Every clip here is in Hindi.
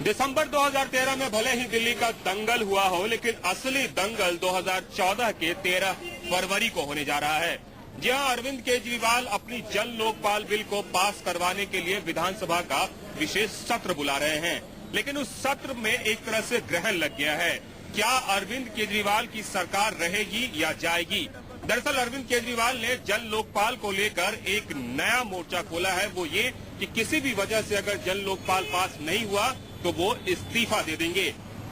दिसंबर 2013 में भले ही दिल्ली का दंगल हुआ हो, लेकिन असली दंगल 2014 के 13 फरवरी को होने जा रहा है, जहां अरविंद केजरीवाल अपनी जन लोकपाल बिल को पास करवाने के लिए विधानसभा का विशेष सत्र बुला रहे हैं। लेकिन उस सत्र में एक तरह से ग्रहण लग गया है। क्या अरविंद केजरीवाल की सरकार रहेगी या जाएगी? दरअसल अरविंद केजरीवाल ने जन लोकपाल को लेकर एक नया मोर्चा खोला है। वो ये कि किसी भी वजह से अगर जन लोकपाल पास नहीं हुआ तो वो इस्तीफा दे देंगे।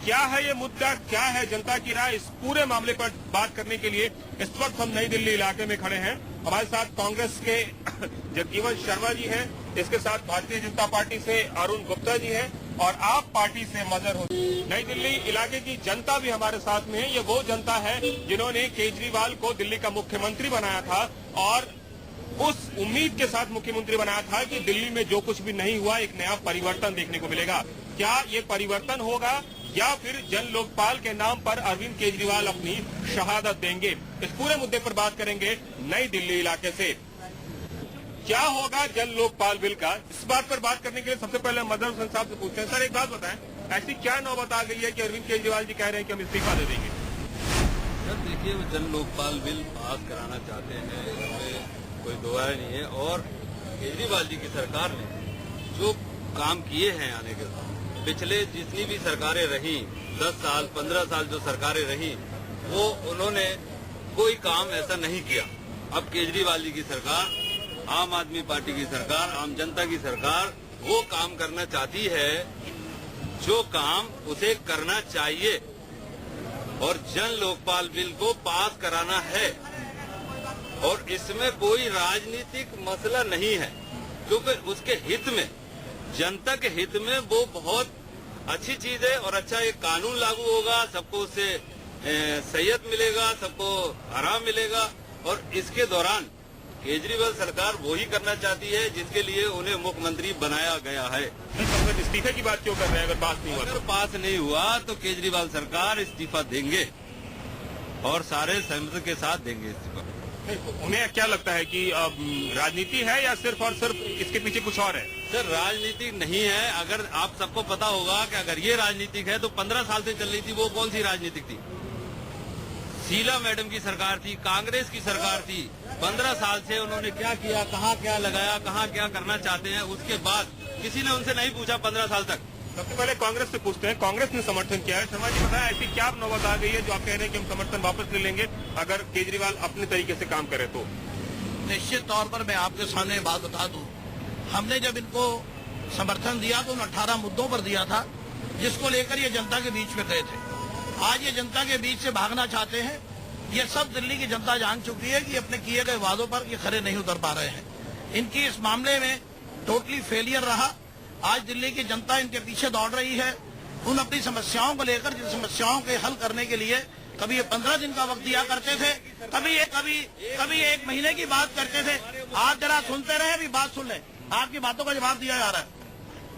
क्या है ये मुद्दा, क्या है जनता की राय, इस पूरे मामले पर बात करने के लिए इस वक्त हम नई दिल्ली इलाके में खड़े हैं। हमारे साथ कांग्रेस के जगजीवन शर्मा जी हैं, इसके साथ भारतीय जनता पार्टी से अरुण गुप्ता जी हैं और आप पार्टी से मजहर हो। नई दिल्ली इलाके की जनता भी हमारे साथ में है। ये वो जनता है जिन्होंने केजरीवाल को दिल्ली का मुख्यमंत्री बनाया था और उस उम्मीद के साथ मुख्यमंत्री बनाया था कि दिल्ली में जो कुछ भी नहीं हुआ, एक नया परिवर्तन देखने को मिलेगा। क्या ये परिवर्तन होगा या फिर जन लोकपाल के नाम पर अरविंद केजरीवाल अपनी शहादत देंगे? इस पूरे मुद्दे पर बात करेंगे नई दिल्ली इलाके से। क्या होगा जन लोकपाल बिल का, इस बात पर बात करने के लिए सबसे पहले मदर हुसैन साहब से पूछते हैं। सर, एक बात बताएं, ऐसी क्या नौबत आ गई है कि अरविंद केजरीवाल जी कह रहे हैं कि हम इस्तीफा दे देंगे? सर देखिए, वो जन लोकपाल बिल पास कराना चाहते हैं, इसमें कोई दो राय नहीं है। और केजरीवाल जी की सरकार ने जो काम किए हैं आने के बाद, पिछले जितनी भी सरकारें रही, 10 साल 15 साल जो सरकारें रही, वो उन्होंने कोई काम ऐसा नहीं किया। अब केजरीवाल जी की सरकार, आम आदमी पार्टी की सरकार, आम जनता की सरकार वो काम करना चाहती है जो काम उसे करना चाहिए, और जन लोकपाल बिल को पास कराना है। और इसमें कोई राजनीतिक मसला नहीं है, क्योंकि उसके हित में, जनता के हित में वो बहुत अच्छी चीज है और अच्छा एक कानून लागू होगा, सबको उससे सही मिलेगा, सबको आराम मिलेगा। और इसके दौरान केजरीवाल सरकार वो ही करना चाहती है जिसके लिए उन्हें मुख्यमंत्री बनाया गया है। इस्तीफे की बात क्यों कर रहे हैं? अगर पास नहीं हुआ, अगर पास नहीं हुआ तो केजरीवाल सरकार इस्तीफा देंगे और सारे सहमति के साथ देंगे इस्तीफा। उन्हें क्या लगता है कि राजनीति है या सिर्फ और सिर्फ इसके पीछे कुछ और है? सर, राजनीति नहीं है। अगर आप सबको पता होगा कि अगर ये राजनीतिक है तो 15 साल से चल रही थी, वो कौन सी राजनीतिक थी? शीला मैडम की सरकार थी, कांग्रेस की सरकार थी। 15 साल से उन्होंने क्या किया, कहाँ क्या लगाया, कहाँ क्या करना चाहते हैं, उसके बाद किसी ने उनसे नहीं पूछा 15 साल तक। सबसे पहले कांग्रेस से पूछते हैं, कांग्रेस ने समर्थन किया है। शर्मा जी बताया, ऐसी क्या नौबत आ गई है जो आप कह रहे हैं कि हम समर्थन वापस ले लेंगे अगर केजरीवाल अपने तरीके से काम करे तो? निश्चित तौर पर मैं आपके सामने बात बता दूं, हमने जब इनको समर्थन दिया तो उन 18 मुद्दों पर दिया था जिसको लेकर ये जनता के बीच में गए थे। आज ये जनता के बीच से भागना चाहते हैं। ये सब दिल्ली की जनता जान चुकी है कि अपने किए गए वादों पर ये खरे नहीं उतर पा रहे हैं। इनकी इस मामले में टोटली फेलियर रहा। आज दिल्ली की जनता इनके पीछे दौड़ रही है। उन अपनी समस्याओं को लेकर, जिन समस्याओं के हल करने के लिए कभी ये 15 दिन का वक्त दिया करते थे, कभी एक महीने की बात करते थे। आप जरा सुनते रहे, अभी बात सुन लें, आपकी बातों का जवाब दिया जा रहा है।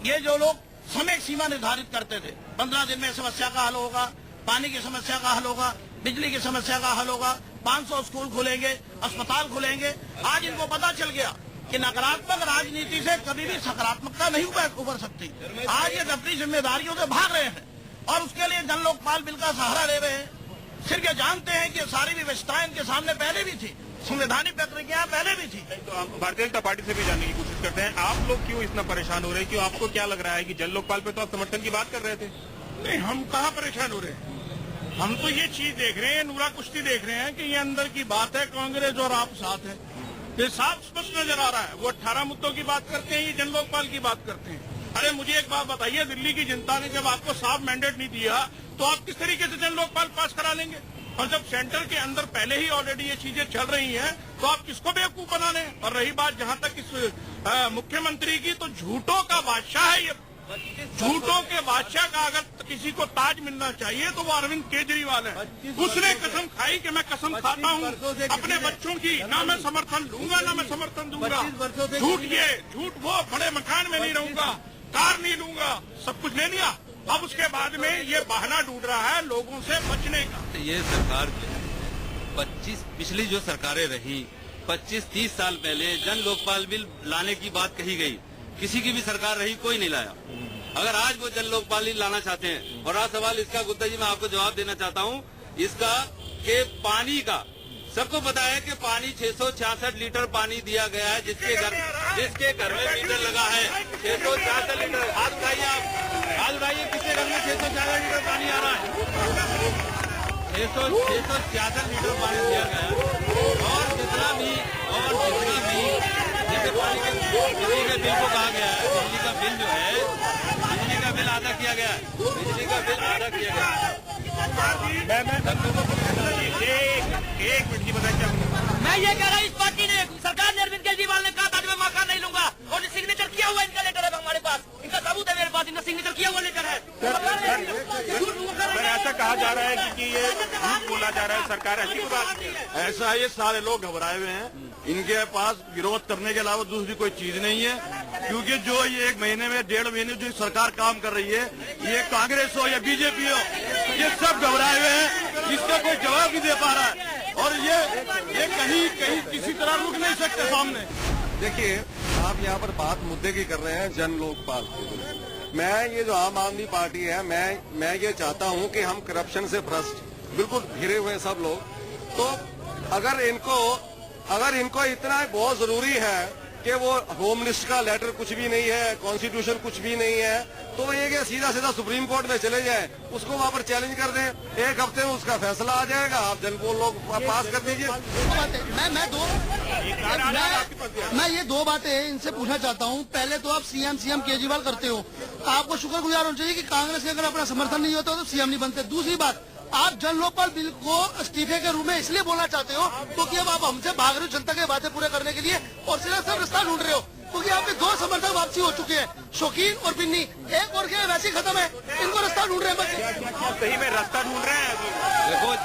ये जो लोग समय सीमा निर्धारित करते थे, 15 दिन में समस्या का हल होगा, पानी की समस्या का हल होगा, बिजली की समस्या का हल होगा, 500 स्कूल खुलेंगे, अस्पताल खुलेंगे। आज इनको पता चल गया कि नकारात्मक राजनीति से कभी भी सकारात्मकता नहीं उभर सकती। आज ये अपनी जिम्मेदारियों से भाग रहे हैं और उसके लिए जन लोकपाल बिल का सहारा ले रहे हैं। सिर्फ ये जानते हैं कि सारी व्यवस्थाएं इनके सामने पहले भी थी, संवैधानिक प्रक्रिया पहले भी थी। तो हम भारतीय जनता पार्टी से भी जानने की कोशिश करते हैं, आप लोग क्यों इतना परेशान हो रहे हैं? क्यों आपको क्या लग रहा है कि जन लोकपाल पे तो आप समर्थन की बात कर रहे थे? नहीं, हम कहाँ परेशान हो रहे हैं। हम तो ये चीज देख रहे हैं, नूरा कुश्ती देख रहे हैं कि ये अंदर की बात है, कांग्रेस और आप साथ है। ये साफ स्पष्ट नजर आ रहा है। वो 18 मुद्दों की बात करते हैं, ये जन लोकपाल की बात करते हैं। अरे मुझे एक बात बताइए, दिल्ली की जनता ने जब आपको साफ मैंडेट नहीं दिया तो आप किस तरीके से जन लोकपाल पास करा लेंगे? और जब सेंटर के अंदर पहले ही ऑलरेडी ये चीजें चल रही हैं तो आप किसको बेवकूफ बना रहे हैं? और रही बात जहां तक इस मुख्यमंत्री की, तो झूठों का बादशाह है ये। झूठों के बादशाह का अगर किसी को ताज मिलना चाहिए तो वो अरविंद केजरीवाल है। उसने कसम खाई कि मैं कसम खाता हूँ अपने बच्चों की, ना मैं समर्थन लूंगा ना मैं समर्थन दूंगा। झूठ वो बड़े मकान में नहीं रहूंगा, कार नहीं लूंगा, सब कुछ ले लिया। अब उसके बाद में ये बहाना ढूंढ रहा है लोगों से बचने का। ये सरकार 25 पिछली जो सरकारें रही, 25-30 साल पहले जन लोकपाल बिल लाने की बात कही गई। किसी की भी सरकार रही, कोई नहीं लाया। अगर आज वो जन लोकपाल लाना चाहते हैं, और आज सवाल इसका गुप्ता जी मैं आपको जवाब देना चाहता हूँ इसका कि पानी का सबको पता है कि पानी 666 लीटर पानी दिया गया है, जिसके घर में मीटर लगा है 666 लीटर। हाथ उठाइए आप, हाथ उठाइए, किसके घर में 666 लीटर पानी आ रहा है? 666 लीटर पानी दिया गया है। और जितना भी जैसे पानी के बिजली के बिल को कहा गया है, बिजली का बिल जो है, बिजली का बिल आधा किया गया है, बिजली का बिल आधा किया गया है। एक मिनट जी बताइए। मैं ये कह रहा हूँ, इस पार्टी ने, सरकार ने, अरविंद केजरीवाल ने कहा था कि मैं मकान नहीं लूंगा, और सिग्नेचर किया हुआ इनका लेटर है हमारे पास, इनका सबूत है मेरे पास, इनका सिग्नेचर किया हुआ लेटर है। सर ऐसा कहा जा रहा है कि ये झूठ बोला जा रहा है, सरकार ऐसी कोई बात नहीं है। ऐसा है, ये सारे लोग घबराए हुए हैं, इनके पास विरोध करने के अलावा दूसरी कोई चीज नहीं है, क्योंकि जो ये 1 महीने में 1.5 महीने जो सरकार काम कर रही है, ये कांग्रेस हो या बीजेपी हो, ये सब घबराए हुए हैं, इसका कोई जवाब नहीं दे पा रहा है, और ये कहीं किसी तरह रुक नहीं सकते सामने। देखिए, आप यहाँ पर बात मुद्दे की कर रहे हैं, जन लोकपाल की। मैं ये जो आम आदमी पार्टी है, मैं ये चाहता हूँ कि हम करप्शन से भ्रष्ट बिल्कुल घिरे हुए सब लोग, तो अगर इनको इतना बहुत जरूरी है कि वो होम मिनिस्टर का लेटर कुछ भी नहीं है, कॉन्स्टिट्यूशन कुछ भी नहीं है, तो ये सीधा सुप्रीम कोर्ट में चले जाए, उसको वहाँ पर चैलेंज कर दें, 1 हफ्ते में उसका फैसला आ जाएगा, आप जनपोल लोग पास कर दीजिए। मैं ये 2 बातें इनसे पूछना चाहता हूँ। पहले तो आप सीएम केजरीवाल करते हो, आपको शुक्रगुजार होना चाहिए कि कांग्रेस के अगर अपना समर्थन नहीं होता तो सीएम नहीं बनते। दूसरी बात, आप जन लोकपाल बिल को इस्तीफे के रूप में इसलिए बोलना चाहते हो क्योंकि अब आप हमसे भाग रहे हो जनता के बातें पूरे करने के लिए, और सिर्फ रास्ता ढूंढ रहे हो, क्योंकि आपके 2 समर्थक वापसी हो चुके हैं, शौकीन और बिन्नी, एक और क्या वैसे खत्म है, इनको रास्ता ढूंढ रहे हैं। सही में रास्ता ढूंढ रहे हैं। देखो,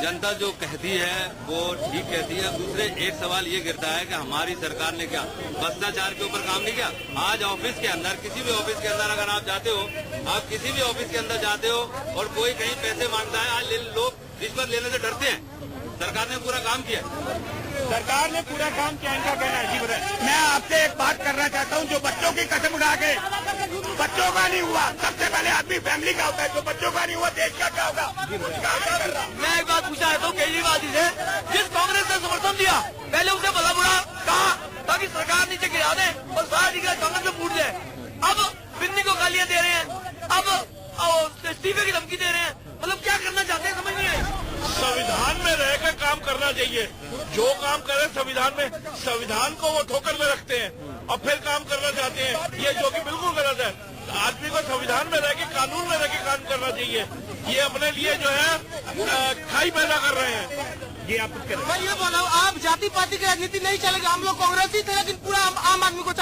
जनता जो कहती है वो ठीक कहती है। दूसरे एक सवाल ये गिरता है कि हमारी सरकार ने क्या भ्रष्टाचार के ऊपर काम नहीं किया? आज ऑफिस के अंदर, किसी भी ऑफिस के अंदर अगर आप जाते हो, आप किसी भी ऑफिस के अंदर जाते हो और कोई कहीं पैसे मांगता है, आज लोग रिश्वत लेने से डरते हैं। सरकार ने पूरा काम किया, सरकार ने पूरा काम किया, इनका कहना है। जी बताइए। मैं आपसे एक बात करना चाहता हूँ, जो बच्चों की कसम उड़ा के, बच्चों का नहीं हुआ, सबसे पहले आदमी फैमिली का होता है, जो बच्चों का नहीं हुआ देश का क्या होगा? मैं एक बात पूछना चाहता हूँ केजरीवाल जी से, जिस कांग्रेस ने समर्थन दिया, पहले उसे भला बुरा कहा ताकि सरकार नीचे गिरा दे और सारा टिकट कांग्रेस में फूट जाए। अब बिन्नी को गालियां दे रहे हैं, अब इस्तीफे की धमकी दे रहे हैं, मतलब क्या करना चाहते हैं समझ नहीं आई। संविधान में रहकर काम करना चाहिए, जो काम करे संविधान में, संविधान को वो ठोकर में रखते हैं और फिर काम करना चाहते हैं, ये जो कि बिल्कुल गलत है। आदमी को संविधान में रह के, कानून में रह के काम करना चाहिए। ये अपने लिए जो है खाई पैदा कर रहे हैं। ये आप कुछ करें। मैं ये बोल रहा हूँ, आप जाति पाति की राजनीति नहीं चलेगा, हम लोग कांग्रेस ही थे, लेकिन पूरा आम आदमी को